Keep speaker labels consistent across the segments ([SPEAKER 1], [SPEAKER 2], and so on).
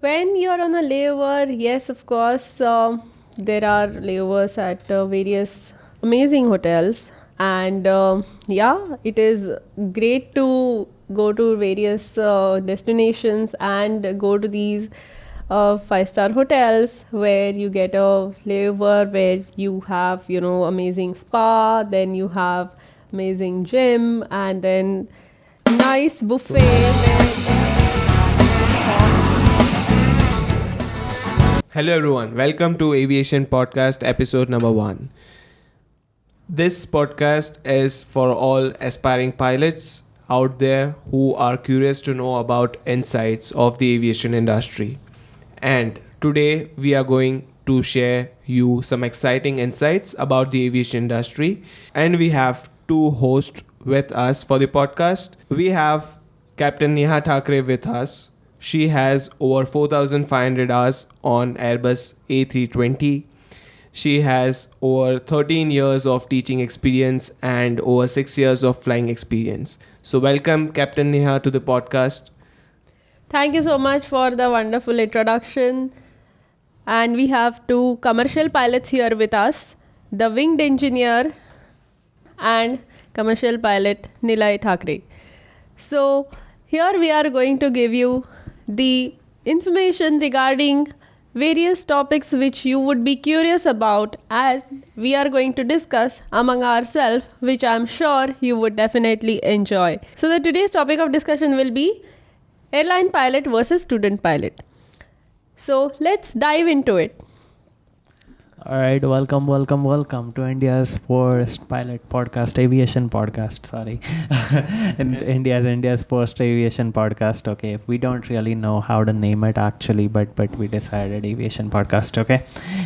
[SPEAKER 1] when you're on a layover, yes, of course, there are layovers at various amazing hotels, and it is great to go to various destinations and go to these five-star hotels where you get a layover, where you have amazing spa, then you have amazing gym, and then nice buffet
[SPEAKER 2] Hello everyone, welcome to Aviation Podcast episode number 1. This podcast is for all aspiring pilots out there who are curious to know about insights of the aviation industry. And today we are going to share you some exciting insights about the aviation industry. And we have two hosts with us for the podcast. We have Capt.Neha Thakare with us. She has over 4,500 hours on Airbus A320. She has over 13 years of teaching experience and over 6 years of flying experience. So welcome Capt.Neha to the podcast.
[SPEAKER 1] Thank you so much for the wonderful introduction. And we have two commercial pilots here with us, the Winged Engineer and commercial pilot Nilay Thakare. So here we are going to give you the information regarding various topics which you would be curious about, as we are going to discuss among ourselves, which I'm sure you would definitely enjoy. So the today's topic of discussion will be airline pilot versus student pilot. So let's dive into it.
[SPEAKER 3] All right, welcome to India's first pilot podcast, aviation podcast. Sorry, India's first aviation podcast. Okay, we don't really know how to name it actually, but we decided aviation podcast. Okay,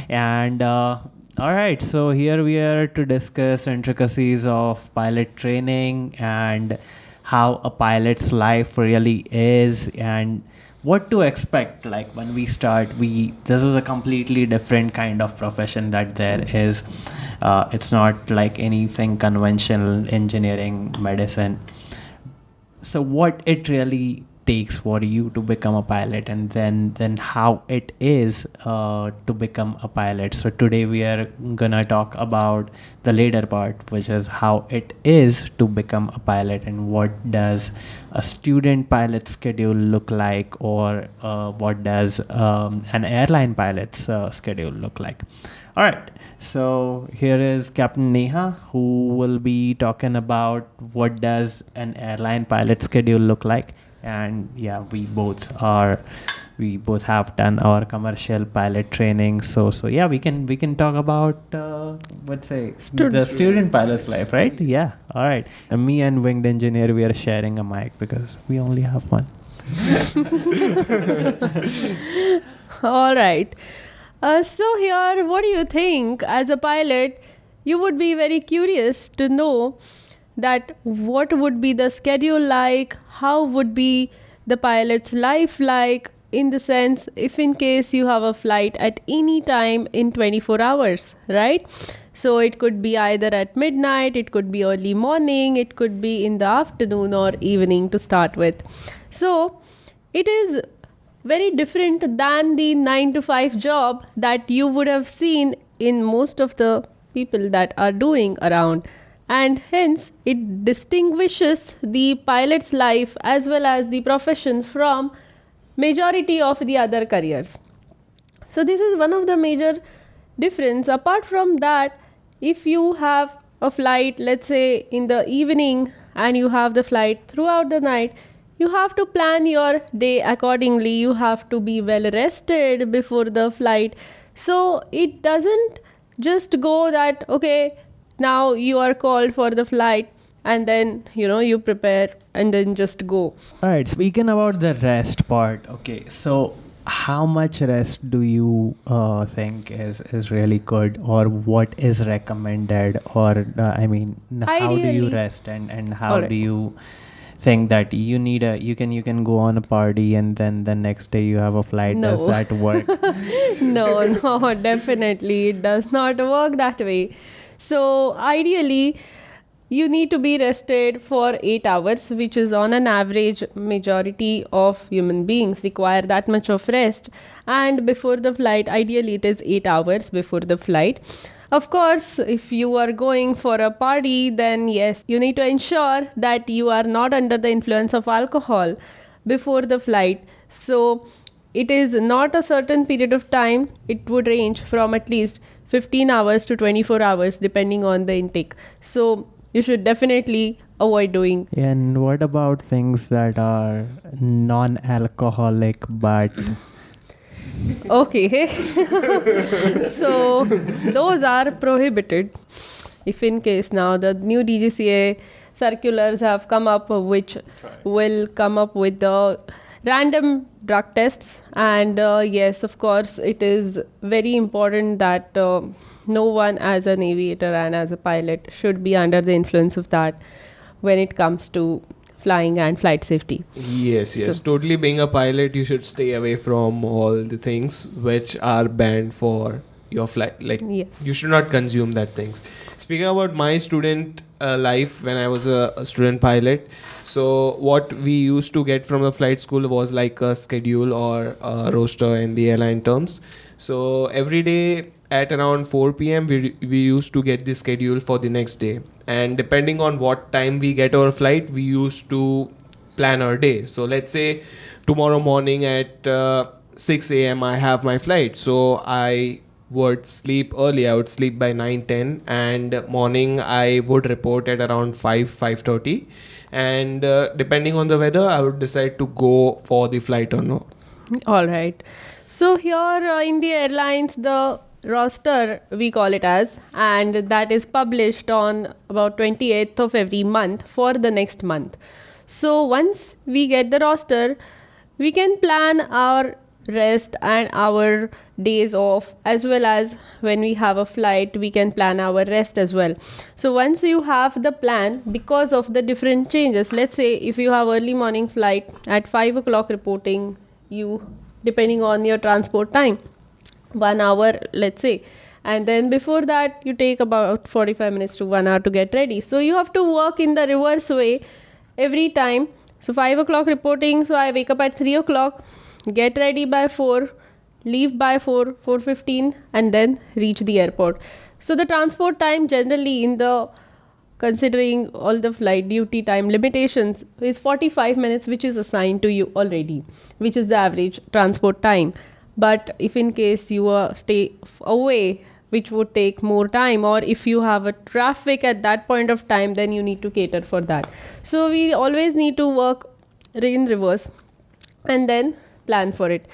[SPEAKER 3] and all right, so here we are to discuss intricacies of pilot training and how a pilot's life really is and what to expect. Like when we start, this is a completely different kind of profession that there is. It's not like anything conventional, engineering, medicine. So what it really takes for you to become a pilot, and then how it is to become a pilot. So today we are gonna talk about the later part, which is how it is to become a pilot and what does a student pilot schedule look like, or what does an airline pilot's schedule look like. All right, so here is Capt.Neha, who will be talking about what does an airline pilot schedule look like. And yeah, we both have done our commercial pilot training, so yeah, we can talk about the student pilot's life, right? Yeah. All right, and me and Winged Engineer, we are sharing a mic because we only have one.
[SPEAKER 1] All right. So here, what do you think? As a pilot, you would be very curious to know that what would be the schedule like, how would be the pilot's life like, in the sense, if in case you have a flight at any time in 24 hours, right? So it could be either at midnight, it could be early morning, it could be in the afternoon or evening to start with. So it is very different than the 9 to 5 job that you would have seen in most of the people that are doing around. And hence it distinguishes the pilot's life as well as the profession from majority of the other careers. So this is one of the major difference. Apart from that, if you have a flight, let's say in the evening, and you have the flight throughout the night, you have to plan your day accordingly. You have to be well rested before the flight. So it doesn't just go that, okay, now you are called for the flight and then you prepare and then just go.
[SPEAKER 3] All right, speaking about the rest part, okay, so how much rest do you think is really good, or what is recommended, or how do you rest, and how do you think that you can go on a party and then the next day you have a flight?
[SPEAKER 1] No.
[SPEAKER 3] Does that work?
[SPEAKER 1] No, definitely it does not work that way. So ideally, you need to be rested for 8 hours, which is on an average majority of human beings require that much of rest. And before the flight, ideally it is 8 hours before the flight. Of course, if you are going for a party, then yes, you need to ensure that you are not under the influence of alcohol before the flight. So it is not a certain period of time. It would range from at least 15 hours to 24 hours depending on the intake. So you should definitely avoid doing.
[SPEAKER 3] And what about things that are non-alcoholic but
[SPEAKER 1] Okay. So those are prohibited. If in case now the new DGCA circulars have come up, which will come up with the random drug tests, and yes, of course, it is very important that no one as an aviator and as a pilot should be under the influence of that when it comes to flying and flight safety.
[SPEAKER 2] Yes, yes.
[SPEAKER 1] So-
[SPEAKER 2] Totally, being a pilot, you should stay away from all the things which are banned for your flight. Like,
[SPEAKER 1] Yes.
[SPEAKER 2] you should not consume that things. Speaking about my student life when I was a student pilot, so what we used to get from the flight school was like a schedule or a roster in the airline terms. So every day at around 4 p.m. we used to get the schedule for the next day, and depending on what time we get our flight, we used to plan our day. So let's say tomorrow morning at 6 a.m. I have my flight, so I would sleep early. I would sleep by 9:10, and morning I would report at around 5:30, and depending on the weather I would decide to go for the flight or not.
[SPEAKER 1] All right. So here in the airlines, the roster we call it as, and that is published on about 28th of every month for the next month. So once we get the roster, we can plan our rest and our days off, as well as when we have a flight we can plan our rest as well. So once you have the plan, because of the different changes, let's say if you have early morning flight at 5 o'clock reporting, you depending on your transport time, 1 hour let's say, and then before that you take about 45 minutes to 1 hour to get ready. So you have to work in the reverse way every time. So 5 o'clock reporting, so I wake up at 3 o'clock, get ready by 4, leave by 4:15, and then reach the airport. So the transport time generally, in the considering all the flight duty time limitations, is 45 minutes, which is assigned to you already, which is the average transport time. But if in case you stay away, which would take more time, or if you have a traffic at that point of time, then you need to cater for that. So we always need to work in reverse and then plan for it,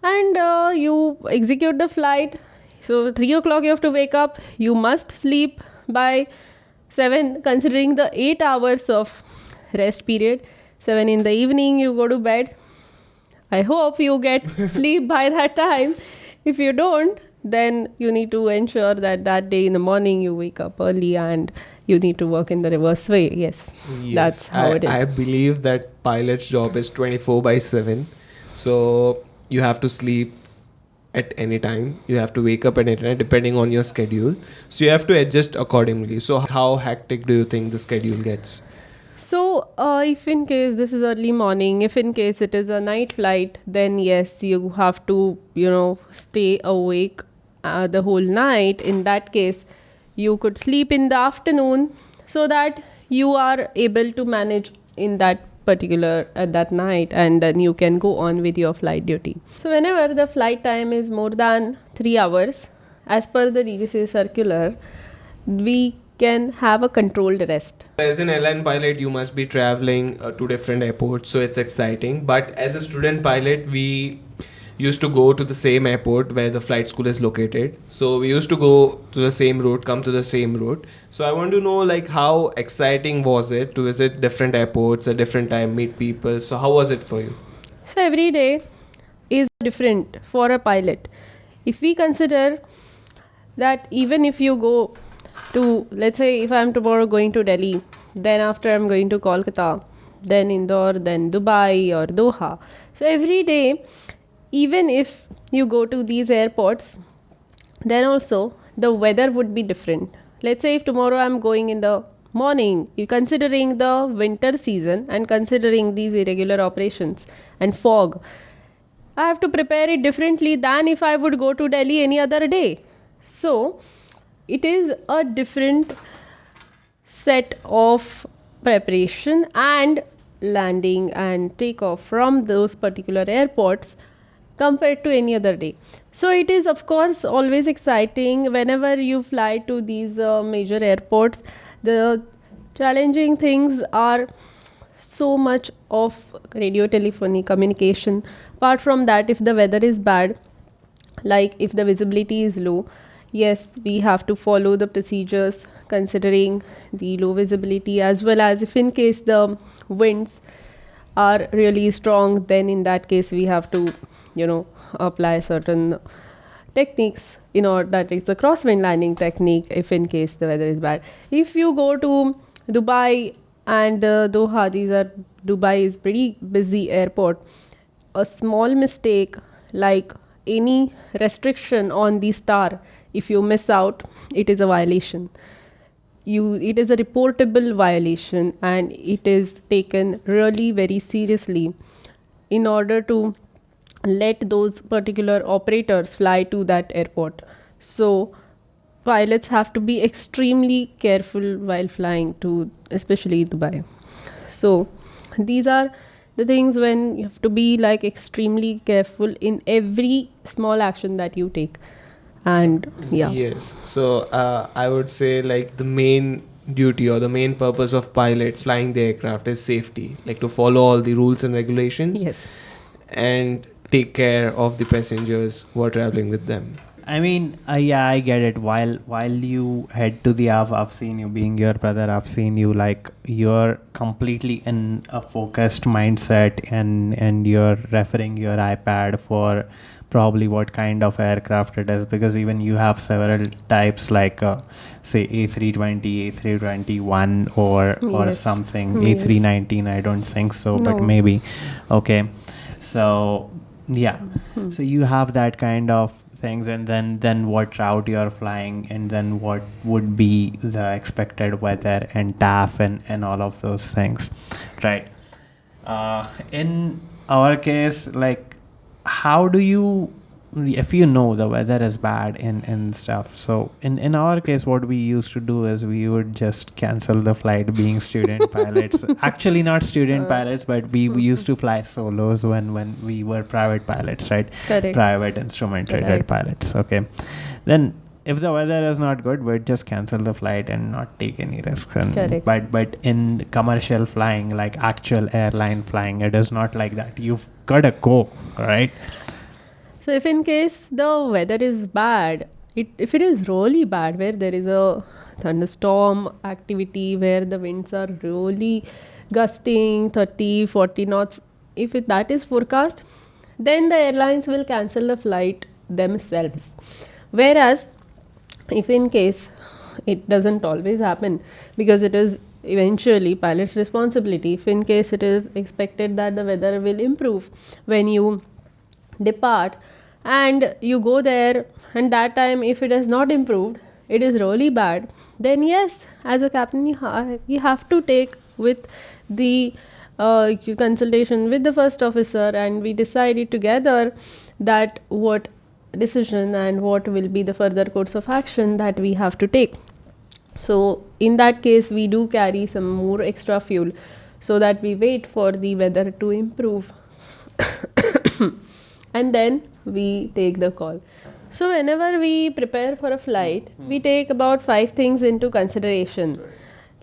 [SPEAKER 1] and you execute the flight. So 3 o'clock you have to wake up, you must sleep by 7, considering the 8 hours of rest period. 7 in the evening you go to bed. I hope you get sleep by that time. If you don't, then you need to ensure that that day in the morning you wake up early, and you need to work in the reverse way. Yes, that's how it is.
[SPEAKER 2] I believe that pilot's job is 24/7. So you have to sleep at any time. You have to wake up at any time depending on your schedule. So you have to adjust accordingly. So how hectic do you think the schedule gets?
[SPEAKER 1] So, if in case this is early morning, if in case it is a night flight, then yes, you have to, stay awake the whole night. In that case, you could sleep in the afternoon so that you are able to manage in that particular at that night, and then you can go on with your flight duty. So whenever the flight time is more than 3 hours, as per the DGCA circular, we can have a controlled rest.
[SPEAKER 2] As an airline pilot, you must be traveling to different airports, so it's exciting. But as a student pilot, we used to go to the same airport where the flight school is located. So we used to go to the same route, come to the same route. So I want to know, like, how exciting was it to visit different airports at different time, meet people? So how was it for you?
[SPEAKER 1] So every day is different for a pilot. If we consider that even if you go to, let's say if I'm tomorrow going to Delhi, then after I'm going to Kolkata, then Indore, then Dubai or Doha. So every day, even if you go to these airports, then also the weather would be different. Let's say if tomorrow I'm going in the morning, considering the winter season and considering these irregular operations and fog, I have to prepare it differently than if I would go to Delhi any other day. So, it is a different set of preparation and landing and takeoff from those particular airports compared to any other day. So it is of course always exciting whenever you fly to these major airports. The challenging things are so much of radio telephony communication. Apart from that, if the weather is bad, like if the visibility is low, yes, we have to follow the procedures considering the low visibility, as well as if in case the winds are really strong, then in that case we have to apply certain techniques in order that it's a crosswind landing technique if in case the weather is bad. If you go to Dubai and Doha, Dubai is pretty busy airport. A small mistake like any restriction on the star, if you miss out, it is a violation. It is a reportable violation and it is taken really very seriously in order to let those particular operators fly to that airport. So pilots have to be extremely careful while flying to especially Dubai. So these are the things when you have to be like extremely careful in every small action that you take. And yeah.
[SPEAKER 2] Yes. So I would say like the main duty or the main purpose of pilot flying the aircraft is safety, like to follow all the rules and regulations.
[SPEAKER 1] Yes.
[SPEAKER 2] And take care of the passengers who are traveling with them.
[SPEAKER 3] I mean, yeah, I get it. While you head to the I've seen you being your brother. I've seen you like you're completely in a focused mindset, and you're referring your iPad for probably what kind of aircraft it is, because even you have several types like say A320, A321 or
[SPEAKER 1] Yes.
[SPEAKER 3] something.
[SPEAKER 1] Yes.
[SPEAKER 3] A319, I don't think so, but
[SPEAKER 1] No.
[SPEAKER 3] maybe. Okay, so yeah, so you have that kind of things, and then what route you're flying, and then what would be the expected weather and TAF and all of those things, right? In our case, like, how do you, if you know the weather is bad and stuff, so in our case what we used to do is we would just cancel the flight being student pilots. Actually not student pilots, but we used to fly solos when we were private pilots, right?
[SPEAKER 1] Correct.
[SPEAKER 3] Private instrument rated pilots. Okay, then if the weather is not good, we'd just cancel the flight and not take any risks.
[SPEAKER 1] Correct.
[SPEAKER 3] But in commercial flying, like actual airline flying, it is not like that. You've gotta go, right?
[SPEAKER 1] So if in case the weather is bad, if it is really bad, where there is a thunderstorm activity, where the winds are really gusting 30, 40 knots, if that is forecast, then the airlines will cancel the flight themselves. Whereas if in case it doesn't always happen, because it is eventually pilot's responsibility, if in case it is expected that the weather will improve when you depart and you go there, and that time if it has not improved, it is really bad, then yes, as a captain you have to take with the consultation with the first officer, and we decided together that what decision and what will be the further course of action that we have to take. So in that case we do carry some more extra fuel so that we wait for the weather to improve and then we take the call. So whenever we prepare for a flight, we take about 5 things into consideration.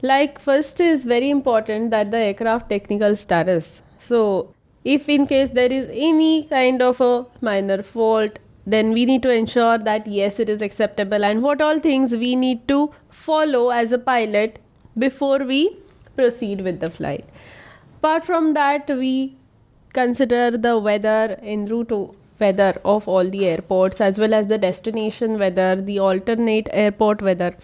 [SPEAKER 1] Like first is very important that the aircraft technical status. So if in case there is any kind of a minor fault, then we need to ensure that yes, it is acceptable, and what all things we need to follow as a pilot before we proceed with the flight. Apart from that, we consider the weather en route weather of all the airports, as well as the destination weather, the alternate airport weather.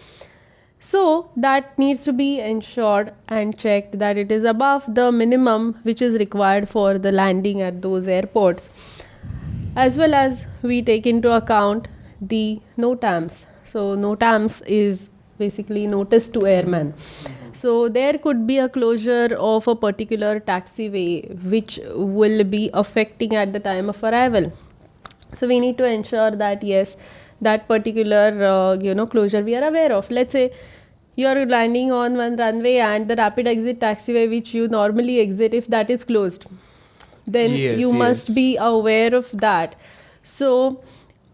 [SPEAKER 1] So that needs to be ensured and checked that it is above the minimum which is required for the landing at those airports. As well as we take into account the NOTAMs. So NOTAMs is basically notice to airmen. So there could be a closure of a particular taxiway which will be affecting at the time of arrival. So we need to ensure that yes, that particular closure we are aware of. Let's say you are landing on one runway and the rapid exit taxiway which you normally exit, if that is closed, then you must be aware of that. So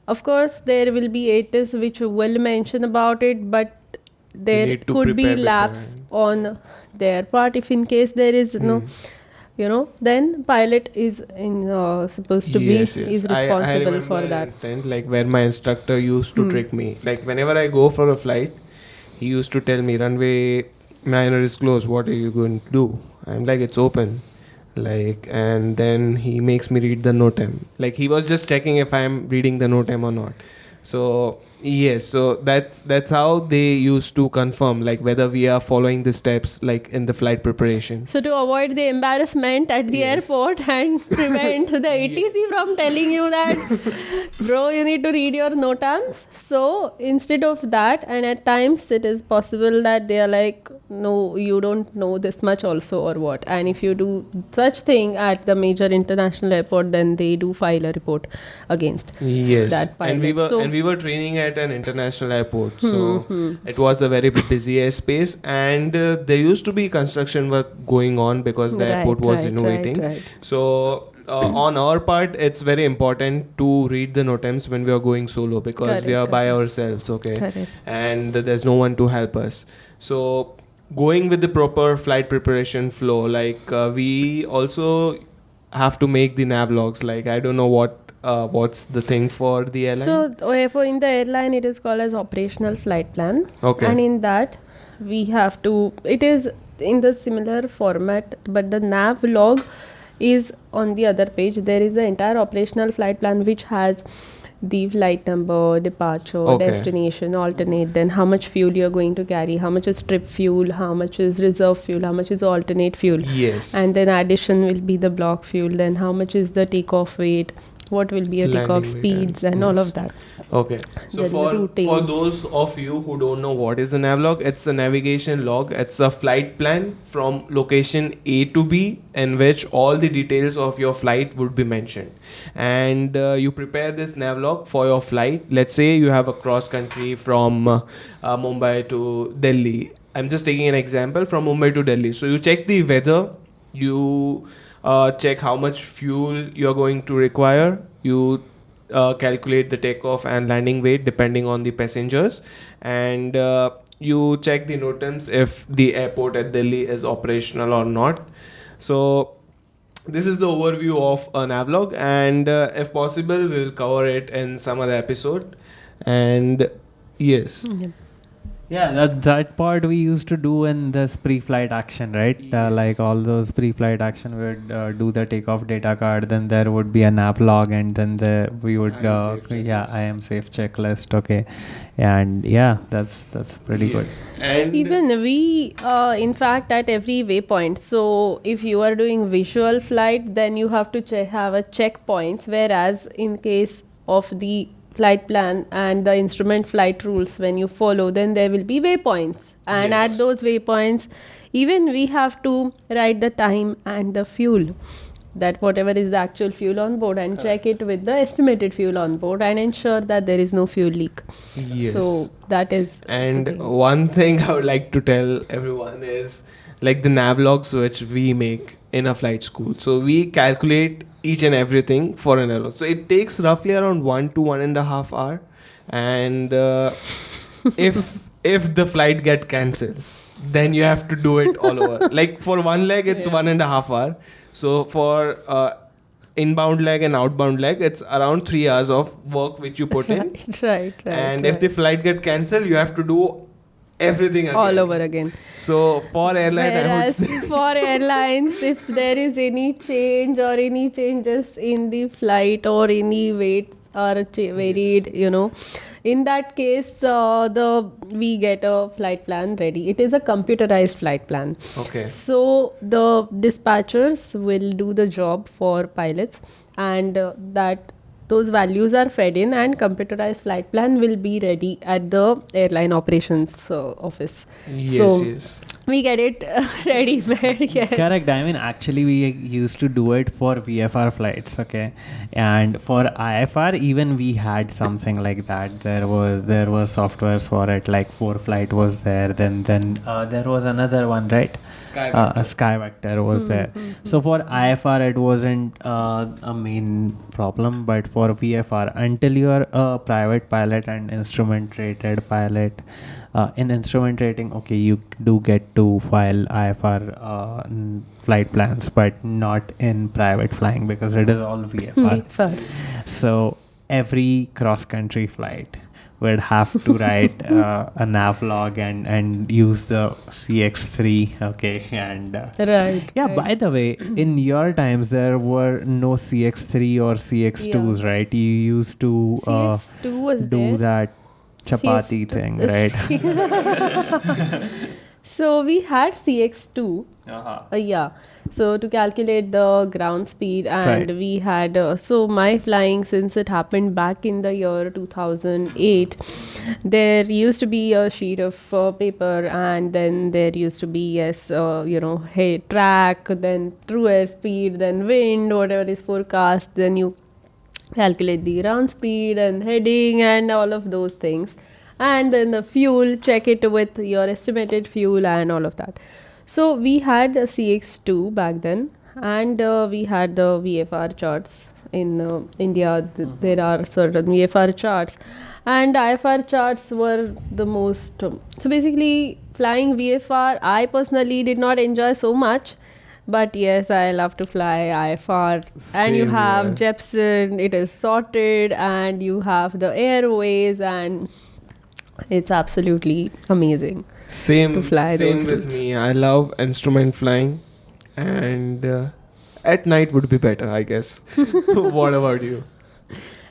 [SPEAKER 1] of course there will be ATIS which will mention about it, but there could be lapse on their part. If in case there is then pilot is supposed to be is responsible for that.
[SPEAKER 2] Instant, like where my instructor used to trick me. Like whenever I go for a flight, he used to tell me runway minor is closed. What are you going to do? I'm like, it's open. Like, and then he makes me read the NOTAM. Like he was just checking if I'm reading the NOTAM or not. So yes, so that's how they used to confirm like whether we are following the steps like in the flight preparation.
[SPEAKER 1] So to avoid the embarrassment at the airport and prevent the ATC from telling you that bro, you need to read your NOTAMs. So instead of that, and at times it is possible that they are like, no, you don't know this much also or what. And if you do such thing at the major international airport, then they do file a report against that pilot.
[SPEAKER 2] And we were training at an international airport, so it was a very busy airspace, and there used to be construction work going on because the airport was renovating. So on our part, it's very important to read the NOTAMs when we are going solo because we are by ourselves, and there's no one to help us. So going with the proper flight preparation flow, like we also have to make the nav logs. Like I don't know what's the thing for the airline.
[SPEAKER 1] So for in the airline it is called as operational flight plan. And in that we have to, it is in the similar format, but the nav log is on the other page. There is an entire operational flight plan which has the flight number, departure, destination, alternate, then how much fuel you are going to carry, how much is trip fuel, how much is reserve fuel, how much is alternate fuel, and then addition will be the block fuel, then how much is the takeoff weight, what will be your takeoff speeds, and all of that.
[SPEAKER 2] So for those of you who don't know what is a nav log, it's a navigation log. It's a flight plan from location A to B in which all the details of your flight would be mentioned. And you prepare this nav log for your flight. Let's say you have a cross country from Mumbai to Delhi. I'm just taking an example from Mumbai to Delhi. So you check the weather, you check how much fuel you're going to require, you calculate the takeoff and landing weight depending on the passengers, and you check the NOTAMs if the airport at Delhi is operational or not. So this is the overview of a navlog, and if possible we will cover it in some other episode. And yes.
[SPEAKER 3] Yeah, that part we used to do in this pre-flight action, right? Like all those pre-flight action, we would do the takeoff data card, then there would be a nav log, and then we would I am safe checklist. And that's pretty good.
[SPEAKER 1] And even we in fact at every waypoint, so if you are doing visual flight, then you have to have a checkpoints, whereas in case of the flight plan and the instrument flight rules, when you follow, then there will be waypoints, and at those waypoints even we have to write the time and the fuel, that whatever is the actual fuel on board, and check it with the estimated fuel on board and ensure that there is no fuel leak. So that is.
[SPEAKER 2] And one thing I would like to tell everyone is like the navlogs which we make in a flight school. So we calculate each and everything for an airlock. So it takes roughly around 1 to 1.5 hours. And if the flight get cancels, then you have to do it all over. Like for one leg, it's 1.5 hours. So for inbound leg and outbound leg, it's around 3 hours of work which you put in. And if the flight get cancelled, you have to do everything again.
[SPEAKER 1] All over again.
[SPEAKER 2] So for airline, I would say
[SPEAKER 1] for airlines, if there is any change or any changes in the flight or any weights are varied, in that case we get a flight plan ready. It is a computerized flight plan. So the dispatchers will do the job for pilots, and that those values are fed in, and computerized flight plan will be ready at the airline operations office.
[SPEAKER 2] Yes,
[SPEAKER 1] So
[SPEAKER 2] yes.
[SPEAKER 1] we get it ready made. Yes.
[SPEAKER 3] Correct. I mean, actually, we used to do it for VFR flights, okay, and for IFR, even we had something like that. There were softwares for it, like 4Flight was there. Then there was another one, right? Skyvector was there. So for IFR, it wasn't a main problem, but for VFR, until you're a private pilot and instrument rated pilot. In instrument rating, okay, you do get to file IFR flight plans, but not in private flying because it is all VFR. So every cross-country flight would have to write a nav log and use the CX3, okay, and
[SPEAKER 1] Right.
[SPEAKER 3] yeah.
[SPEAKER 1] Right.
[SPEAKER 3] By the way, in your times there were no CX3 or CX2s, right? You used to
[SPEAKER 1] CX2 was
[SPEAKER 3] do
[SPEAKER 1] there.
[SPEAKER 3] that chapati thing, right?
[SPEAKER 1] So we had CX2. Yeah. So to calculate the ground speed, and
[SPEAKER 3] Right.
[SPEAKER 1] we had so my flying, since it happened back in the year 2008, there used to be a sheet of paper, and then there used to be hey, track, then true airspeed, then wind, whatever is forecast, then you calculate the ground speed and heading and all of those things, and then the fuel, check it with your estimated fuel and all of that. So we had a CX2 back then, and we had the VFR charts in India. There are certain VFR charts, and IFR charts were the most so basically flying VFR I personally did not enjoy so much. But yes, I love to fly IFR. And you
[SPEAKER 2] Same
[SPEAKER 1] have
[SPEAKER 2] here.
[SPEAKER 1] Jepson, it is sorted, and you have the airways, and it's absolutely amazing.
[SPEAKER 2] Same,
[SPEAKER 1] To fly
[SPEAKER 2] same
[SPEAKER 1] those
[SPEAKER 2] with
[SPEAKER 1] routes.
[SPEAKER 2] me. I love instrument flying, and at night would be better, I guess. What about you?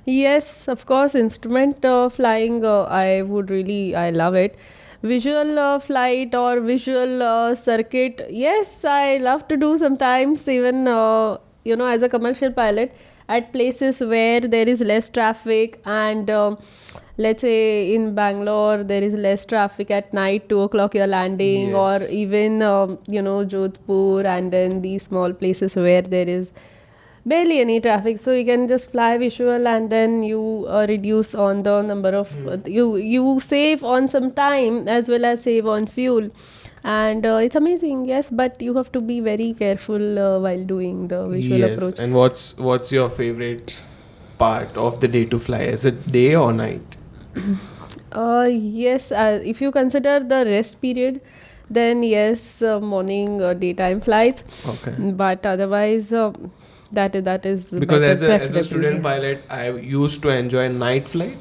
[SPEAKER 1] Yes, of course, instrument flying, I love it. Visual flight or visual circuit, yes, I love to do sometimes, even, as a commercial pilot, at places where there is less traffic, and let's say in Bangalore, there is less traffic at night, 2 o'clock you're landing, or
[SPEAKER 2] Yes.
[SPEAKER 1] even, Jodhpur, and then these small places where there is barely any traffic, so you can just fly visual, and then you reduce on the number of you save on some time as well as save on fuel, and it's amazing. Yes, but you have to be very careful while doing the visual
[SPEAKER 2] Yes.
[SPEAKER 1] approach.
[SPEAKER 2] And what's your favorite part of the day to fly? Is it day or night?
[SPEAKER 1] Yes, if you consider the rest period, then yes, morning daytime flights,
[SPEAKER 2] Okay.
[SPEAKER 1] but otherwise that is
[SPEAKER 2] Because
[SPEAKER 1] better,
[SPEAKER 2] as a
[SPEAKER 1] preferably,
[SPEAKER 2] student
[SPEAKER 1] yes.
[SPEAKER 2] pilot, I used to enjoy night flight.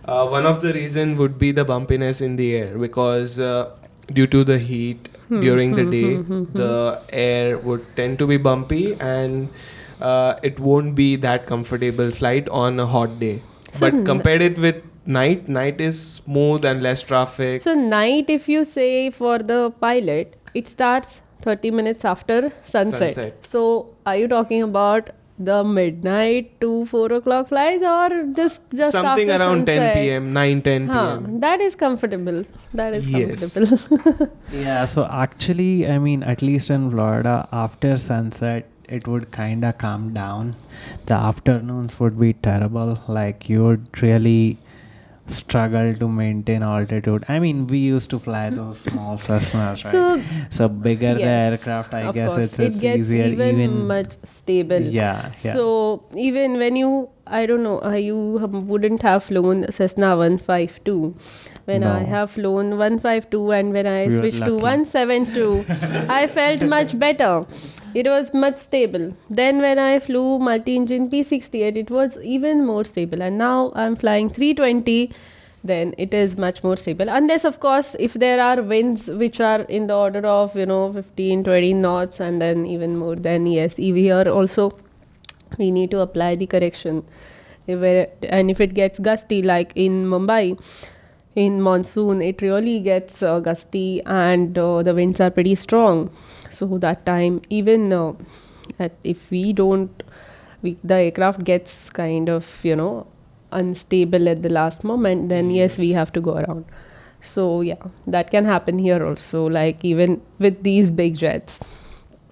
[SPEAKER 2] One of the reason would be the bumpiness in the air, because due to the heat during the day, the air would tend to be bumpy, and it won't be that comfortable flight on a hot day.
[SPEAKER 1] So
[SPEAKER 2] But compared it with night is smooth and less traffic.
[SPEAKER 1] So night, if you say for the pilot, it starts 30 minutes after sunset.
[SPEAKER 2] Sunset.
[SPEAKER 1] So are you talking about the midnight to 4 o'clock flights, or just
[SPEAKER 2] Something
[SPEAKER 1] after
[SPEAKER 2] around 10
[SPEAKER 1] sunset?
[SPEAKER 2] p.m., 9, 10 p.m.
[SPEAKER 1] That is comfortable. That is
[SPEAKER 2] Yes.
[SPEAKER 1] comfortable.
[SPEAKER 3] Yeah, so actually, I mean, at least in Florida, after sunset, it would kind of calm down. The afternoons would be terrible. Like, you would really struggle to maintain altitude. I mean, we used to fly those small Cessnas, right? So bigger the
[SPEAKER 1] yes,
[SPEAKER 3] aircraft, I
[SPEAKER 1] of
[SPEAKER 3] guess
[SPEAKER 1] course,
[SPEAKER 3] it's
[SPEAKER 1] it gets
[SPEAKER 3] easier.
[SPEAKER 1] even much stable.
[SPEAKER 3] Yeah.
[SPEAKER 1] So even when you, I don't know, you wouldn't have flown Cessna 152. When I
[SPEAKER 3] No.
[SPEAKER 1] have flown 152, and when I
[SPEAKER 3] We were
[SPEAKER 1] switched to
[SPEAKER 3] lucky.
[SPEAKER 1] 172, I felt much better. It was much stable. Then when I flew multi-engine P68, it was even more stable. And now I'm flying 320, then it is much more stable. Unless, of course, if there are winds which are in the order of, 15, 20 knots, and then even more, then yes, here also we need to apply the correction. And if it gets gusty, like in Mumbai, in monsoon, it really gets gusty, and the winds are pretty strong. So that time, even if we don't the aircraft gets kind of, unstable at the last moment, then yes, we
[SPEAKER 2] Yes.
[SPEAKER 1] have to go around. So yeah, that can happen here also, like even with these big jets.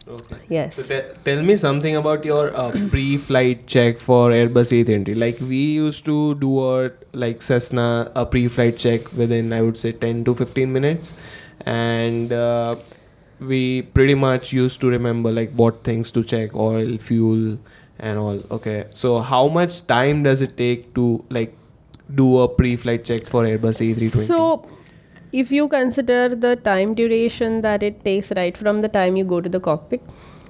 [SPEAKER 2] Okay.
[SPEAKER 1] Yes.
[SPEAKER 2] So tell me something about your pre-flight check for Airbus A320. Like we used to do a like Cessna a pre-flight check within I would say 10 to 15 minutes, and we pretty much used to remember like what things to check, oil, fuel, and all. Okay. So how much time does it take to like do a pre-flight check for Airbus A320?
[SPEAKER 1] So if you consider the time duration that it takes right from the time you go to the cockpit,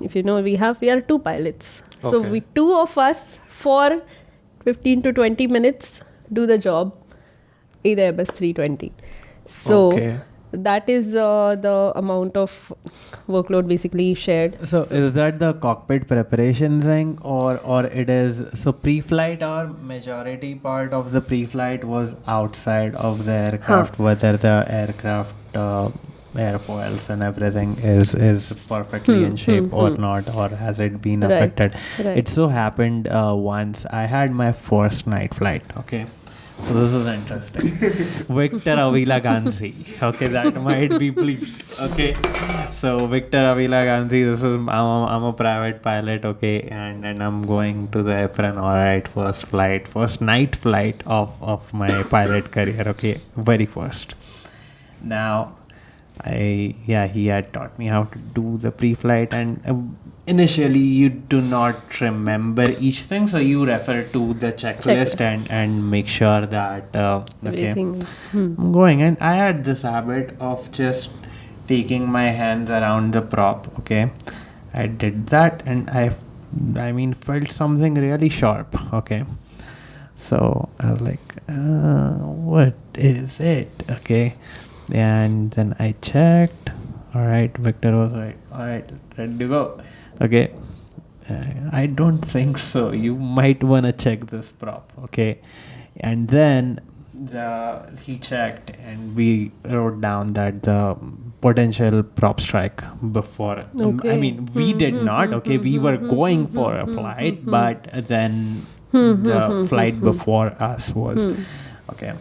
[SPEAKER 1] if you know, we are two pilots. So
[SPEAKER 2] Okay.
[SPEAKER 1] we two of us for 15 to 20 minutes do the job in the Airbus 320. So
[SPEAKER 2] Okay.
[SPEAKER 1] that is the amount of workload basically shared.
[SPEAKER 3] So is that the cockpit preparation thing, or it is so pre-flight, or majority part of the pre-flight was outside of the aircraft, whether the aircraft airfoils and everything is perfectly in shape or not, or has it been
[SPEAKER 1] Right,
[SPEAKER 3] affected?
[SPEAKER 1] right.
[SPEAKER 3] It so happened once I had my first night flight. Okay. So this is interesting. Victor Avila Ganzi. Okay, that might be bleep. Okay. So Victor Avila Ganzi, this is I'm a private pilot, okay, and I'm going to the apron. All right, first night flight of my pilot career, okay, very first. Now he had taught me how to do the pre-flight, and initially you do not remember each thing, so you refer to the checklist and make sure that okay,
[SPEAKER 1] Everything.
[SPEAKER 3] I'm going. And I had this habit of just taking my hands around the prop. Okay, I did that, and I mean felt something really sharp. Okay, so I was like, what is it? Okay. And then I checked. All right, Victor was right. All right, ready to go. Okay. I don't think so. You might want to check this prop. Okay. And then he checked, and we wrote down that the potential prop strike before.
[SPEAKER 1] Okay.
[SPEAKER 3] I mean, we did not. Okay, we were going for a flight, but then the flight before us was okay.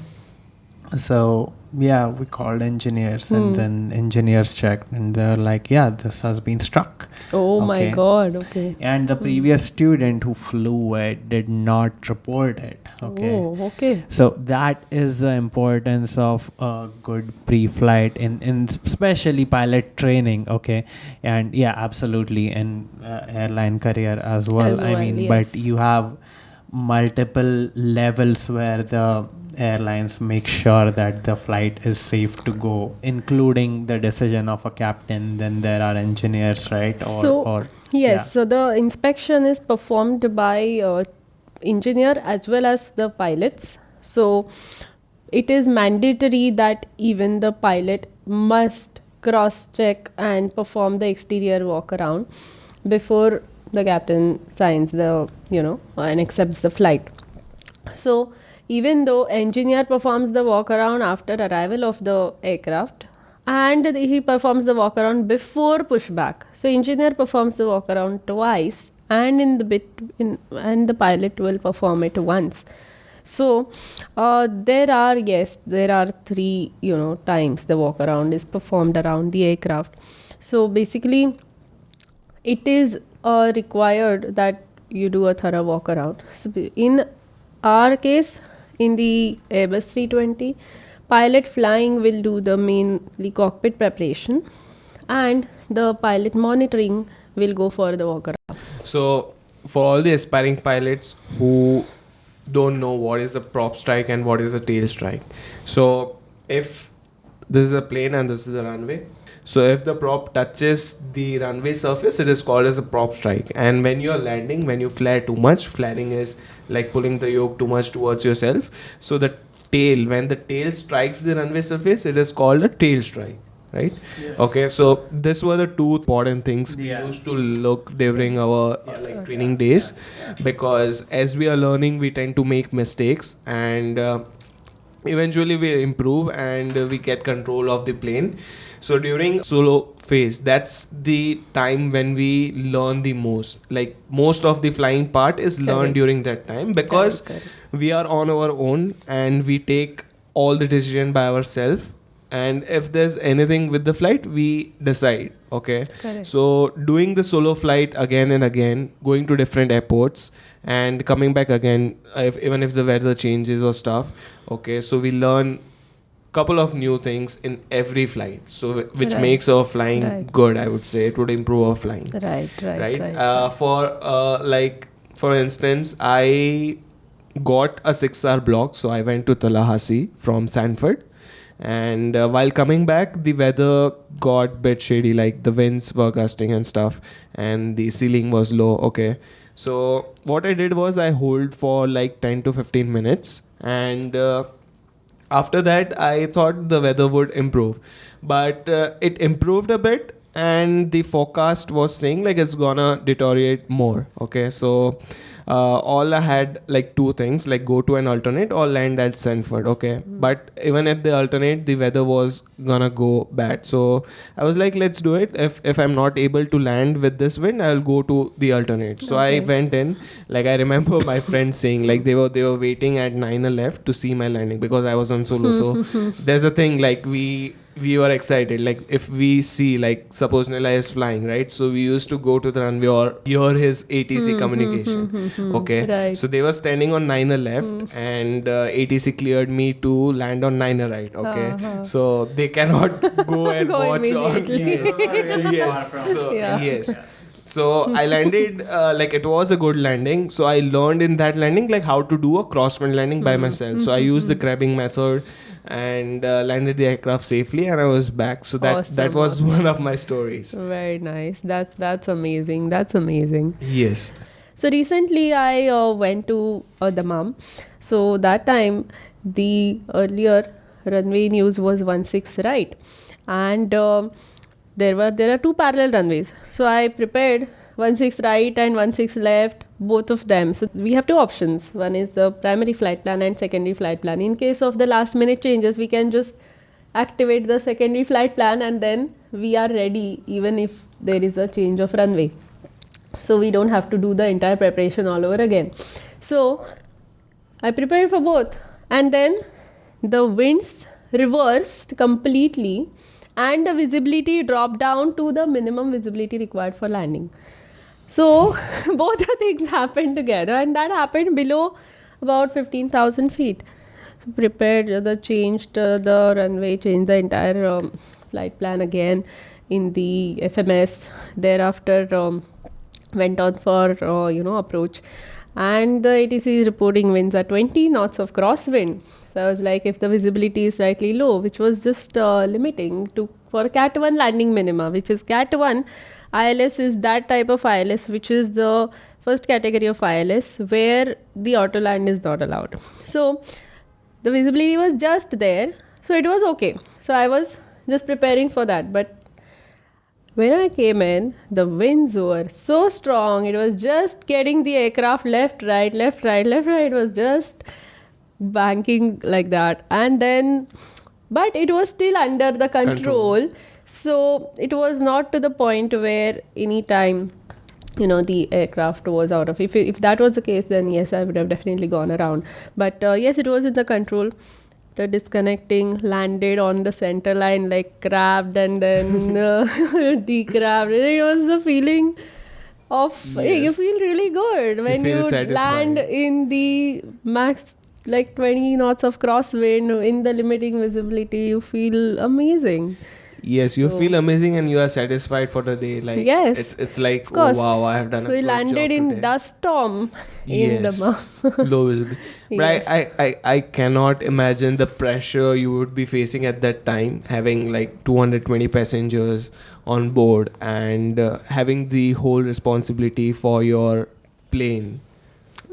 [SPEAKER 3] So yeah, we called engineers, and then engineers checked, and they're like, yeah, this has been struck.
[SPEAKER 1] Oh my
[SPEAKER 3] Okay.
[SPEAKER 1] God. Okay.
[SPEAKER 3] And the previous student who flew it did not report it. Okay.
[SPEAKER 1] Oh, okay.
[SPEAKER 3] So that is the importance of a good pre-flight in especially pilot training. Okay. And yeah, absolutely in airline career as well. I mean,
[SPEAKER 1] yes.
[SPEAKER 3] but you have multiple levels where the airlines make sure that the flight is safe to go, including the decision of a captain. Then there are engineers, right?
[SPEAKER 1] Yes, so the inspection is performed by engineer as well as the pilots. So it is mandatory that even the pilot must cross check and perform the exterior walk around before the captain signs the and accepts the flight. So even though engineer performs the walk around after arrival of the aircraft, and he performs the walk around before pushback, so engineer performs the walk around twice, and and the pilot will perform it once. So there are three times the walk around is performed around the aircraft. So basically it is required that you do a thorough walk around. So in our case, in the Airbus 320, pilot flying will do the mainly cockpit preparation, and the pilot monitoring will go for the walk around.
[SPEAKER 2] So, for all the aspiring pilots who don't know what is a prop strike and what is a tail strike, so if this is a plane and this is the runway, so if the prop touches the runway surface, it is called as a prop strike. And when you are landing, when you flare too much, flaring is like pulling the yoke too much towards yourself. So the tail, when the tail strikes the runway surface, it is called a tail strike. Right?
[SPEAKER 3] Yeah.
[SPEAKER 2] Okay, so this were the two important things we
[SPEAKER 3] Yeah.
[SPEAKER 2] used to look during our training days, because as we are learning, we tend to make mistakes, and eventually we improve and we get control of the plane. So during solo phase, that's the time when we learn the most. Like most of the flying part is learned
[SPEAKER 1] Correct.
[SPEAKER 2] during that time, because
[SPEAKER 1] Correct.
[SPEAKER 2] we are on our own and we take all the decision by ourselves. And if there's anything with the flight, we decide. Okay.
[SPEAKER 1] Correct.
[SPEAKER 2] So doing the solo flight again and again, going to different airports and coming back again, even if the weather changes or stuff. Okay. So we learn couple of new things in every flight. So which
[SPEAKER 1] Right.
[SPEAKER 2] makes our flying
[SPEAKER 1] Right.
[SPEAKER 2] good, I would say. It would improve our flying.
[SPEAKER 1] Right.
[SPEAKER 2] For instance, I got a 6-hour block, so I went to Tallahassee from Sanford, and while coming back the weather got a bit shady, like the winds were gusting and stuff, and the ceiling was low. Okay, so what I did was I hold for like 10 to 15 minutes, and after that I thought the weather would improve, but it improved a bit, and the forecast was saying like it's gonna deteriorate more. Okay, so all I had like two things, like go to an alternate or land at Sanford. Okay, but even at the alternate the weather was gonna go bad, so I was like, let's do it. If I'm not able to land with this wind, I'll go to the alternate. So I
[SPEAKER 1] Okay.
[SPEAKER 2] went in. Like I remember my friends saying like they were waiting at 9 left to see my landing, because I was on solo. So there's a thing, like we were excited. Like if we see, like suppose Nilay is flying, right? So we used to go to the runway or hear his ATC communication. Okay.
[SPEAKER 1] Right.
[SPEAKER 2] So they were standing on 9 left, and ATC cleared me to land on 9 right. Okay.
[SPEAKER 1] Uh-huh.
[SPEAKER 2] So they cannot go and
[SPEAKER 1] Go
[SPEAKER 2] watch on.
[SPEAKER 1] immediately.
[SPEAKER 2] Yes. So,
[SPEAKER 1] Yeah.
[SPEAKER 2] yes. So I landed, like it was a good landing. So I learned in that landing like how to do a crosswind landing by myself. So I used the crabbing method and landed the aircraft safely, and I was back. So that
[SPEAKER 1] Awesome,
[SPEAKER 2] was
[SPEAKER 1] awesome.
[SPEAKER 2] one of my stories.
[SPEAKER 1] Very nice. That's amazing. That's amazing.
[SPEAKER 2] Yes.
[SPEAKER 1] So recently I went to Dammam. So that time the earlier runway news was 16 right, and there are two parallel runways. So I prepared 16 right and 16 left, both of them. So we have two options. One is the primary flight plan and secondary flight plan. In case of the last minute changes, we can just activate the secondary flight plan and then we are ready even if there is a change of runway. So we don't have to do the entire preparation all over again. So I prepared for both, and then the winds reversed completely and the visibility dropped down to the minimum visibility required for landing. So both the things happened together, and that happened below about 15,000 feet. So prepared changed the runway, changed the entire flight plan again in the FMS. Thereafter went on for approach, and the ATC is reporting winds at 20 knots of crosswind. So I was like, if the visibility is slightly low, which was just limiting to for Cat 1 landing minima, which is Cat 1 ILS is that type of ILS which is the first category of ILS where the auto land is not allowed. So the visibility was just there, so it was okay. So I was just preparing for that, but when I came in, the winds were so strong, it was just getting the aircraft left, right, left, right, left, right. It was just banking like that. And then, but it was still under the control. So it was not to the point where any time, the aircraft was out of. If that was the case, then yes, I would have definitely gone around. But yes, it was in the control. The disconnecting, landed on the center line, like crabbed and then decrabbed. It was the feeling of you
[SPEAKER 2] Yes.
[SPEAKER 1] feel really good when
[SPEAKER 2] feel
[SPEAKER 1] you
[SPEAKER 2] satisfying.
[SPEAKER 1] land in the max like 20 knots of crosswind in the limiting visibility. You feel amazing.
[SPEAKER 2] Yes, you
[SPEAKER 1] So-
[SPEAKER 2] feel amazing and you are satisfied for the day. Like
[SPEAKER 1] Yes,
[SPEAKER 2] it's like,
[SPEAKER 1] of course.
[SPEAKER 2] oh wow, I have done
[SPEAKER 1] So
[SPEAKER 2] a
[SPEAKER 1] we
[SPEAKER 2] good
[SPEAKER 1] landed
[SPEAKER 2] job
[SPEAKER 1] in
[SPEAKER 2] today.
[SPEAKER 1] dust storm in
[SPEAKER 2] Yes.
[SPEAKER 1] the
[SPEAKER 2] Low visibility. But
[SPEAKER 1] Yes.
[SPEAKER 2] I cannot imagine the pressure you would be facing at that time, having like 220 passengers on board and having the whole responsibility for your plane,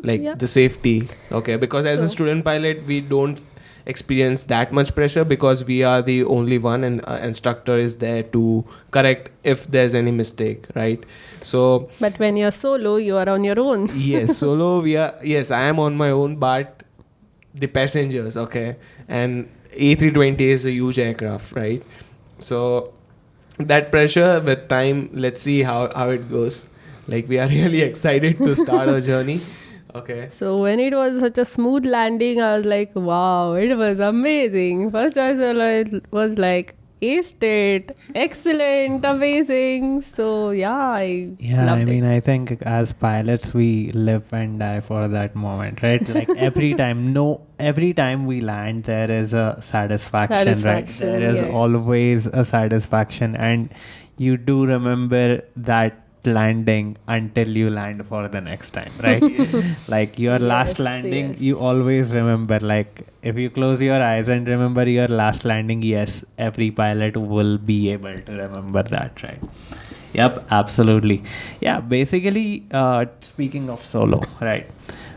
[SPEAKER 2] like
[SPEAKER 1] Yep.
[SPEAKER 2] the safety. Okay, because as a
[SPEAKER 1] So-
[SPEAKER 2] student pilot, we don't experience that much pressure because we are the only one, and instructor is there to correct if there's any mistake, right? So
[SPEAKER 1] But when you're solo, you are on your own.
[SPEAKER 2] yes, solo I am on my own, but the passengers, okay, and A320 is a huge aircraft, right? So that pressure with time, let's see how it goes. Like, we are really excited to start our journey. Okay.
[SPEAKER 1] So when it was such a smooth landing, I was like, wow, it was amazing. First I was like, aced it, excellent, amazing. So yeah, I
[SPEAKER 3] Yeah, I
[SPEAKER 1] loved
[SPEAKER 3] mean,
[SPEAKER 1] it.
[SPEAKER 3] I think as pilots, we live and die for that moment, right? Like every time we land, there is a satisfaction, right? There
[SPEAKER 1] Satisfaction,
[SPEAKER 3] is
[SPEAKER 1] yes.
[SPEAKER 3] always a satisfaction, and you do remember that landing until you land for the next time, right? Like your last
[SPEAKER 1] Yes,
[SPEAKER 3] landing,
[SPEAKER 1] yes.
[SPEAKER 3] you always remember. Like if you close your eyes and remember your last landing, yes, every pilot will be able to remember that, right? Yep, absolutely. Yeah, basically, speaking of solo, right?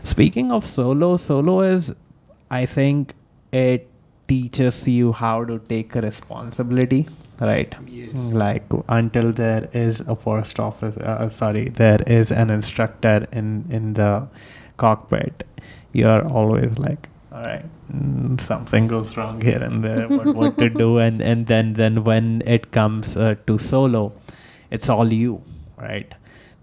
[SPEAKER 3] Speaking of solo is, I think, it teaches you how to take a responsibility, right?
[SPEAKER 2] Yes.
[SPEAKER 3] Like until there is a first officer, there is an instructor in the cockpit, you're always like, all right, something goes wrong here and there. What to do? And then when it comes to solo, it's all you, right?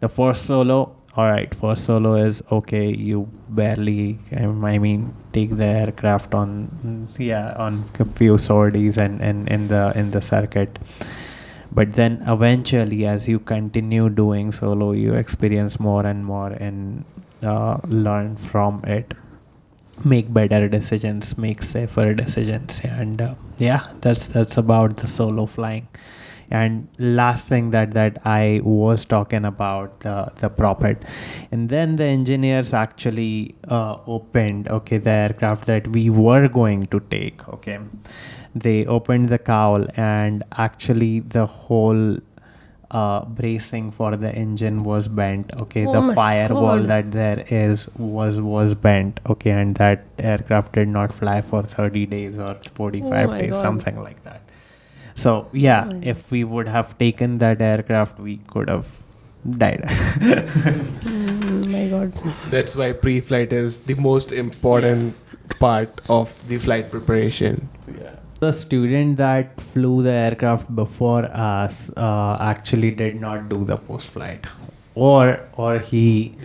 [SPEAKER 3] The first solo, all right, first solo is okay. You barely, I mean, take the aircraft on, on a few sorties and in the circuit. But then eventually, as you continue doing solo, you experience more and more and learn from it, make better decisions, make safer decisions, and that's about the solo flying. And last thing that I was talking about, the prophet, and then the engineers actually opened, okay, the aircraft that we were going to take, okay, they opened the cowl, and actually the whole bracing for the engine was bent, okay,
[SPEAKER 1] Oh
[SPEAKER 3] the
[SPEAKER 1] my
[SPEAKER 3] firewall
[SPEAKER 1] God.
[SPEAKER 3] that there is was bent, okay, and that aircraft did not fly for 30 days or
[SPEAKER 1] Oh
[SPEAKER 3] 45
[SPEAKER 1] my
[SPEAKER 3] days,
[SPEAKER 1] God.
[SPEAKER 3] something like that. So yeah,
[SPEAKER 1] my God.
[SPEAKER 3] if we would have taken that aircraft, we could have died.
[SPEAKER 1] My God.
[SPEAKER 2] That's why pre-flight is the most important part of the flight preparation.
[SPEAKER 3] The student that flew the aircraft before us actually did not do the post-flight, or he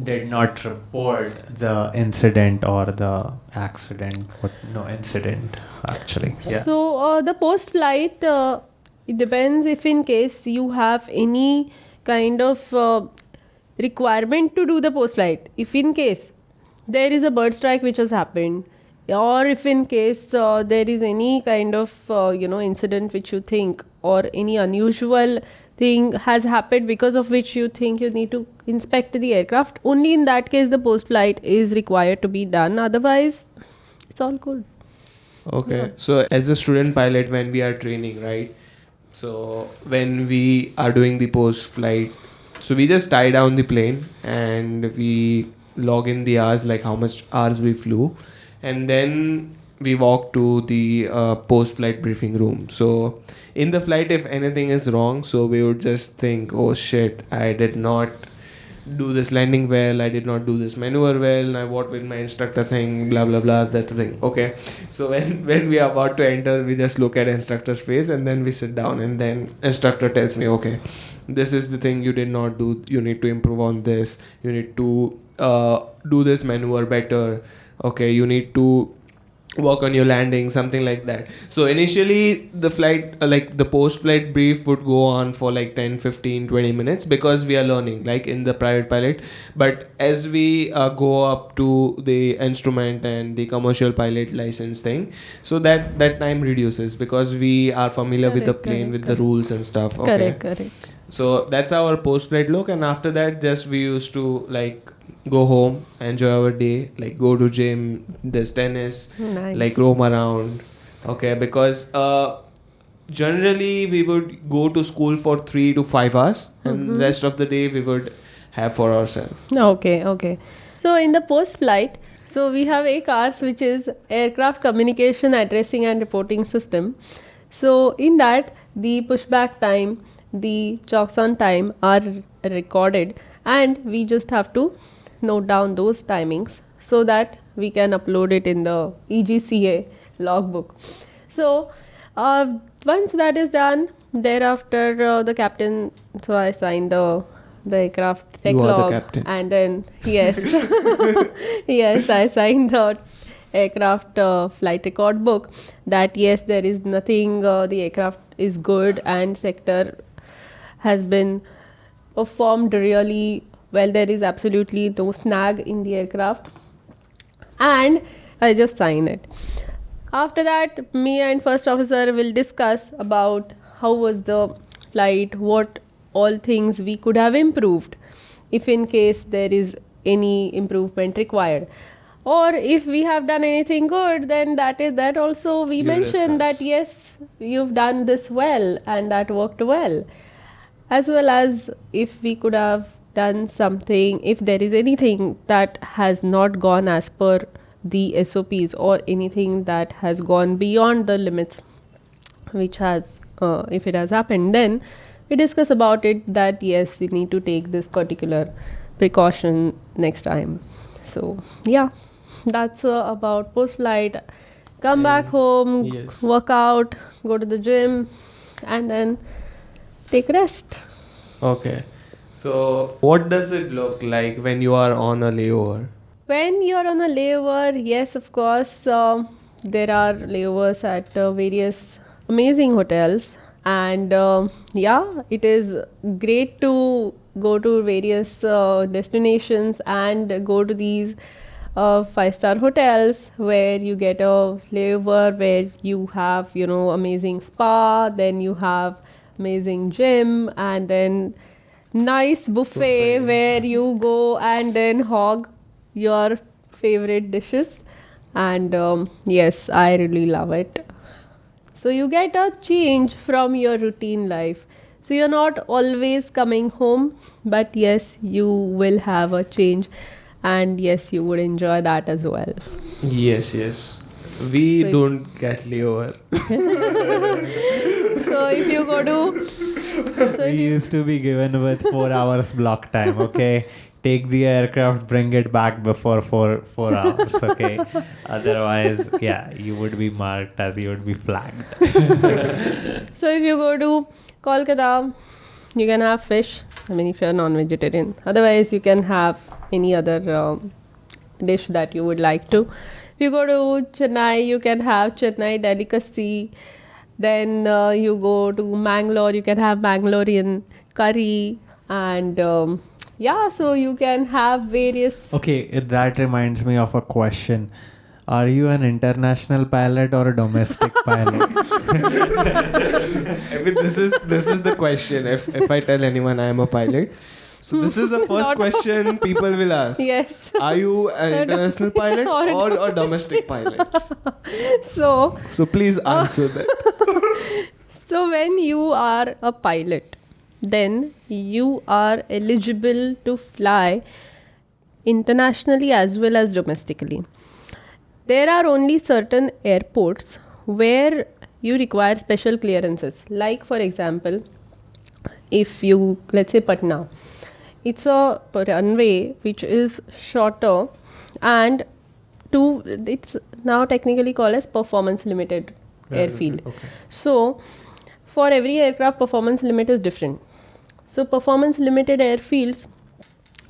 [SPEAKER 3] did not report the incident or the accident. But no incident actually. Yeah.
[SPEAKER 1] So the post flight, it depends if in case you have any kind of requirement to do the post flight. If in case there is a bird strike which has happened, or if in case there is any kind of incident which you think, or any unusual thing has happened because of which you think you need to inspect the aircraft, only in that case the post flight is required to be done. Otherwise, it's all good.
[SPEAKER 2] Okay.
[SPEAKER 1] Yeah.
[SPEAKER 2] So as a student pilot, when we are training, right? So when we are doing the post flight, so we just tie down the plane and we log in the hours, like how much hours we flew, and then we walk to the post flight briefing room. So in the flight, if anything is wrong, so we would just think, oh shit, I did not do this landing well, I did not do this maneuver well, now what will my instructor think, blah blah blah, that's the thing. Okay, so when we are about to enter, we just look at instructor's face and then we sit down, and then instructor tells me, okay, this is the thing you did not do, you need to improve on this, you need to do this maneuver better, okay, you need to work on your landing, something like that. So initially the flight like the post flight brief would go on for like 10, 15, 20 minutes because we are learning like in the private pilot. But as we go up to the instrument and the commercial pilot license thing, so that time reduces because we are familiar with the
[SPEAKER 1] Correct,
[SPEAKER 2] plane,
[SPEAKER 1] correct,
[SPEAKER 2] with the
[SPEAKER 1] correct.
[SPEAKER 2] rules and stuff. Okay,
[SPEAKER 1] Correct.
[SPEAKER 2] so that's our post flight look. And after that, just we used to like go home, enjoy our day, like go to gym, there's tennis,
[SPEAKER 1] Nice.
[SPEAKER 2] like roam around. Okay, because generally we would go to school for 3 to 5 hours, and rest of the day we would have for ourselves.
[SPEAKER 1] Okay. So in the post flight, so we have ACARS, which is Aircraft Communication Addressing and Reporting System. So in that, the pushback time, the chalks on time are recorded, and we just have to note down those timings so that we can upload it in the EGCA logbook. So once that is done, thereafter the captain, so I signed the aircraft tech
[SPEAKER 2] You are the
[SPEAKER 1] log,
[SPEAKER 2] captain.
[SPEAKER 1] and then yes, yes, I signed the aircraft flight record book that yes, there is nothing, the aircraft is good and sector has been performed really well, there is absolutely no snag in the aircraft, and I just sign it. After that, me and first officer will discuss about how was the flight, what all things we could have improved, if in case there is any improvement required, or if we have done anything good, then that also we
[SPEAKER 2] You
[SPEAKER 1] mention
[SPEAKER 2] discuss.
[SPEAKER 1] that yes, you've done this well and that worked well, as well as if we could have done something, if there is anything that has not gone as per the SOPs or anything that has gone beyond the limits, which has if it has happened, then we discuss about it that yes, we need to take this particular precaution next time. So yeah, that's about post flight. Come back
[SPEAKER 2] And
[SPEAKER 1] home,
[SPEAKER 2] yes.
[SPEAKER 1] work out, go to the gym, and then take rest.
[SPEAKER 2] Okay. So, what does it look like when you are on a layover?
[SPEAKER 1] When you're on a layover, yes, of course, there are layovers at various amazing hotels, and yeah, it is great to go to various destinations and go to these 5-star hotels where you get a layover, where you have, you know, amazing spa, then you have amazing gym, and then nice buffet
[SPEAKER 2] Buffet.
[SPEAKER 1] where you go and then hog your favorite dishes, and yes, I really love it. So you get a change from your routine life, so you're not always coming home, but yes, you will have a change, and yes, you would enjoy that as well.
[SPEAKER 2] Yes, yes. We
[SPEAKER 1] So if-
[SPEAKER 2] don't get layover.
[SPEAKER 1] So if you go to so
[SPEAKER 3] We
[SPEAKER 1] if you
[SPEAKER 3] used to be given with 4 hours block time, okay? Take the aircraft, bring it back before 4 hours, okay? Otherwise, yeah, you would be marked as you would be flagged.
[SPEAKER 1] So if you go to Kolkata, you can have fish. I mean, if you're non-vegetarian. Otherwise, you can have any other dish that you would like to. If you go to Chennai, you can have Chennai delicacy. Then you go to Mangalore, you can have Mangalorean curry, and yeah, so you can have various.
[SPEAKER 3] Okay, that reminds me of a question. Are you an international pilot or a domestic pilot?
[SPEAKER 2] I mean, this is the question. If I tell anyone I am a pilot, so this is the first
[SPEAKER 1] Not-
[SPEAKER 2] question people will ask.
[SPEAKER 1] Yes.
[SPEAKER 2] Are you an international pilot
[SPEAKER 1] Or
[SPEAKER 2] or a domestic pilot?
[SPEAKER 1] So
[SPEAKER 2] So please answer that.
[SPEAKER 1] So when you are a pilot, then you are eligible to fly internationally as well as domestically. There are only certain airports where you require special clearances. Like for example, if you, let's say Patna, it's a runway which is shorter, and it's now technically called as performance limited airfield.
[SPEAKER 2] Okay.
[SPEAKER 1] So for every aircraft, performance limit is different. So performance limited airfields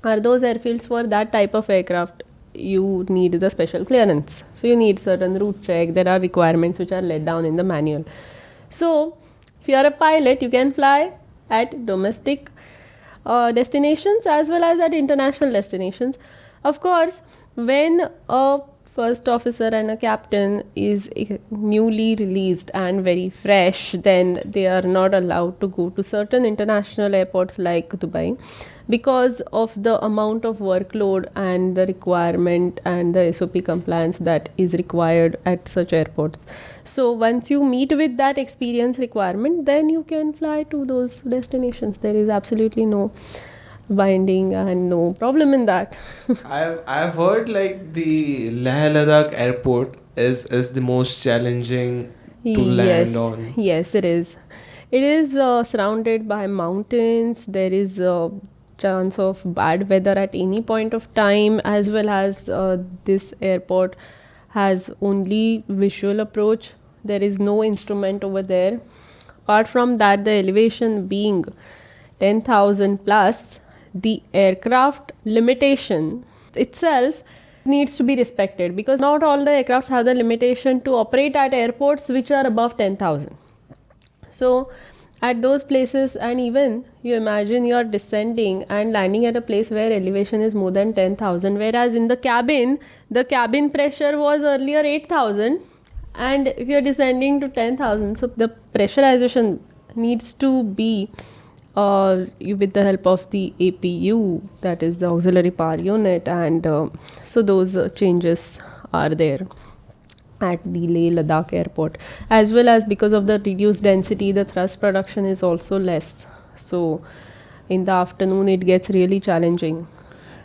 [SPEAKER 1] are those airfields for that type of aircraft. You need the special clearance. So you need certain route check. There are requirements which are laid down in the manual. So if you are a pilot, you can fly at domestic destinations as well as at international destinations. Of course, when a first officer and a captain is newly released and very fresh, then they are not allowed to go to certain international airports like Dubai, because of the amount of workload and the requirement and the SOP compliance that is required at such airports. So once you meet with that experience requirement, then you can fly to those destinations. There is absolutely no binding and no problem in that.
[SPEAKER 2] I've heard like the Leh Ladakh airport is the most challenging to land on.
[SPEAKER 1] Yes, it is. It is surrounded by mountains. There is chance of bad weather at any point of time, as well as this airport has only visual approach. There is no instrument over there. Apart from that, the elevation being 10,000 plus, the aircraft limitation itself needs to be respected, because not all the aircrafts have the limitation to operate at airports which are above 10,000. So at those places, and even you imagine you are descending and landing at a place where elevation is more than 10,000, whereas in the cabin pressure was earlier 8,000, and if you are descending to 10,000, so the pressurization needs to be with the help of the APU, that is the auxiliary power unit, and so those changes are there at the Leh Ladakh airport, as well as because of the reduced density, the thrust production is also less. So in the afternoon it gets really challenging.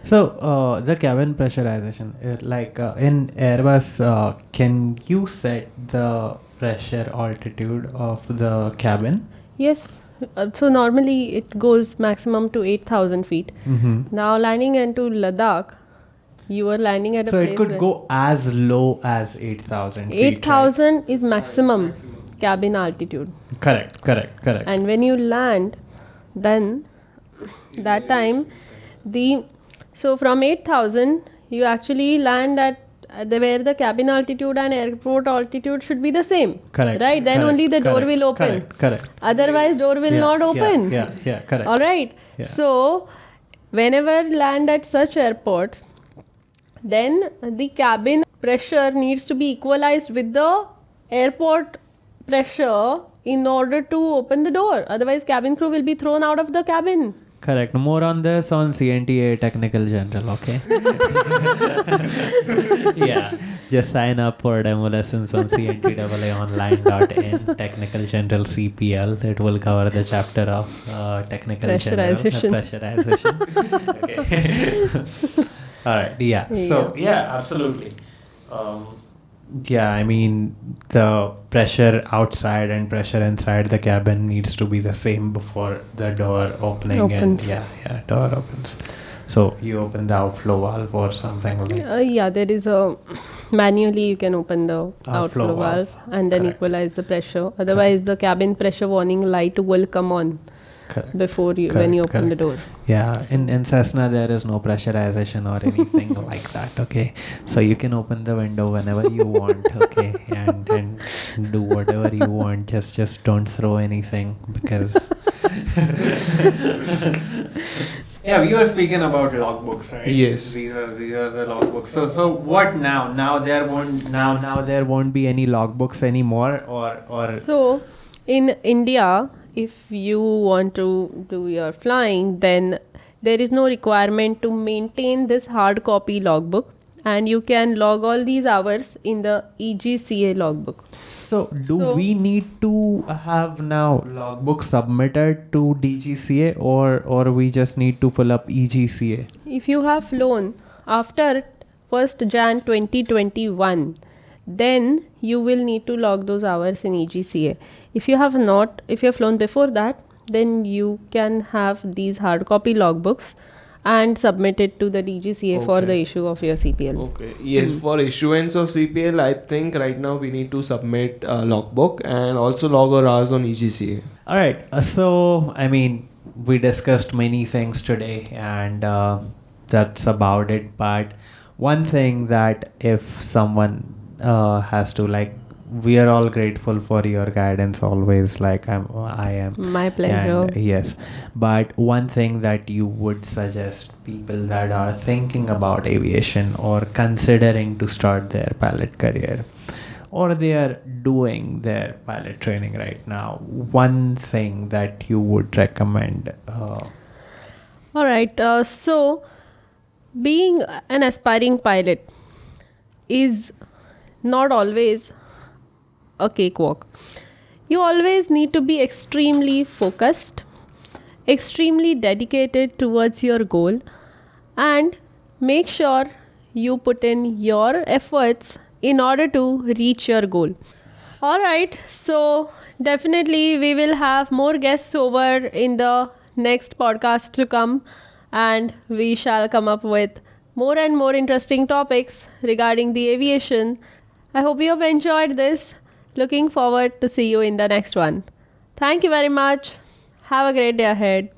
[SPEAKER 3] So the cabin pressurization, in Airbus, can you set the pressure altitude of the cabin?
[SPEAKER 1] Yes. So normally it goes maximum to 8,000 feet. Now landing into Ladakh, you are landing at a
[SPEAKER 3] So
[SPEAKER 1] place
[SPEAKER 3] it could
[SPEAKER 1] where
[SPEAKER 3] go as low as 8,000 feet.
[SPEAKER 1] 8,000 is maximum cabin altitude.
[SPEAKER 3] Correct.
[SPEAKER 1] And when you land, then that time so from 8,000 you actually land at where the cabin altitude and airport altitude should be the same.
[SPEAKER 3] Correct.
[SPEAKER 1] Right? Then only the door will open.
[SPEAKER 3] Correct.
[SPEAKER 1] Otherwise door will not open.
[SPEAKER 3] Yeah, correct.
[SPEAKER 1] All right.
[SPEAKER 3] Yeah.
[SPEAKER 1] So whenever land at such airports, then the cabin pressure needs to be equalized with the airport pressure in order to open the door. Otherwise cabin crew will be thrown out of the cabin.
[SPEAKER 3] Correct. More on this on CNTAA Technical General, okay? Yeah. Just sign up for demo lessons on CNTAAonline.in Technical General CPL. It will cover the chapter of Technical
[SPEAKER 1] Pressurization.
[SPEAKER 3] Pressurization. Okay. All right. Yeah. So, yeah, absolutely. Yeah, I mean, the pressure outside and pressure inside the cabin needs to be the same before the door opening.
[SPEAKER 1] Opens.
[SPEAKER 3] And door opens. So you open the outflow valve or something like
[SPEAKER 1] there is a manually you can open the outflow valve and then equalize the pressure. Otherwise the cabin pressure warning light will come on before when you open the door.
[SPEAKER 3] Yeah, in Cessna there is no pressurization or anything like that, okay? So you can open the window whenever you want, okay? And do whatever you want, just don't throw anything, because yeah, we were speaking about logbooks, right?
[SPEAKER 2] Yes.
[SPEAKER 3] These are the logbooks. So what now? Now there won't be any logbooks anymore, or
[SPEAKER 1] So in India, if you want to do your flying, then there is no requirement to maintain this hard copy logbook, and you can log all these hours in the EGCA logbook.
[SPEAKER 3] So we need to have now logbook submitted to DGCA, or we just need to pull up EGCA?
[SPEAKER 1] If you have flown after 1st Jan 2021, then you will need to log those hours in EGCA. If you have flown before that, then you can have these hard copy logbooks and submit it to the DGCA for the issue of your CPL.
[SPEAKER 2] Okay. Yes, for issuance of CPL, I think right now we need to submit a logbook and also log our hours on EGCA.
[SPEAKER 3] All right. So, I mean, we discussed many things today, and that's about it. But one thing that if someone has to, like, we are all grateful for your guidance always, like I am.
[SPEAKER 1] My pleasure.
[SPEAKER 3] And, yes, but one thing that you would suggest people that are thinking about aviation or considering to start their pilot career, or they are doing their pilot training right now, one thing that you would recommend?
[SPEAKER 1] All right. So being an aspiring pilot is not always a cakewalk. You always need to be extremely focused, extremely dedicated towards your goal, and make sure you put in your efforts in order to reach your goal. All right, so definitely we will have more guests over in the next podcast to come, and we shall come up with more and more interesting topics regarding the aviation. I hope you have enjoyed this. Looking forward to see you in the next one. Thank you very much. Have a great day ahead.